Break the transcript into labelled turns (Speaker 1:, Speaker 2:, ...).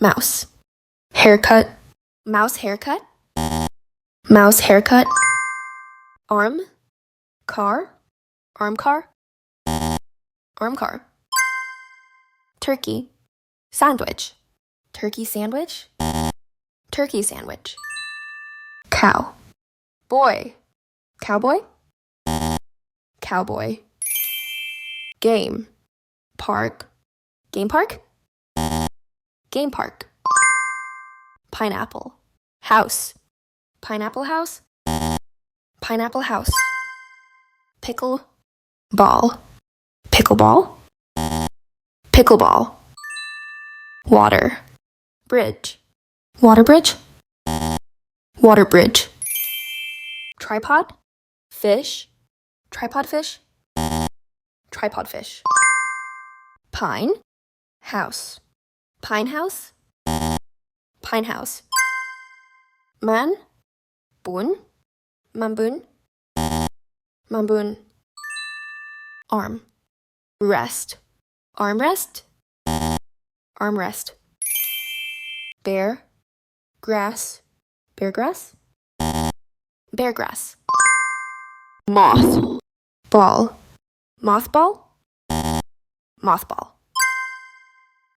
Speaker 1: mouse. Haircut, mouse haircut. Mouse haircut. Arm, car, arm car. Arm car. Turkey, sandwich. Turkey sandwich. Turkey sandwich. Cow, boy. Cowboy. Cowboy. Game, park. Game park. Game park. Pineapple, house. Pineapple house. Pineapple house. Pickle, ball. Pickleball. Pickleball. Water, bridge. Water bridge. Water bridge. Tripod, fish. Tripod fish. Tripod fish. Pine, house. Pine house. Pine house. Man, bun. Mambun. Mambun. Arm, rest. Armrest. Armrest. Bear, grass. Bear grass. Bear grass. Moth, ball. Mothball. Mothball.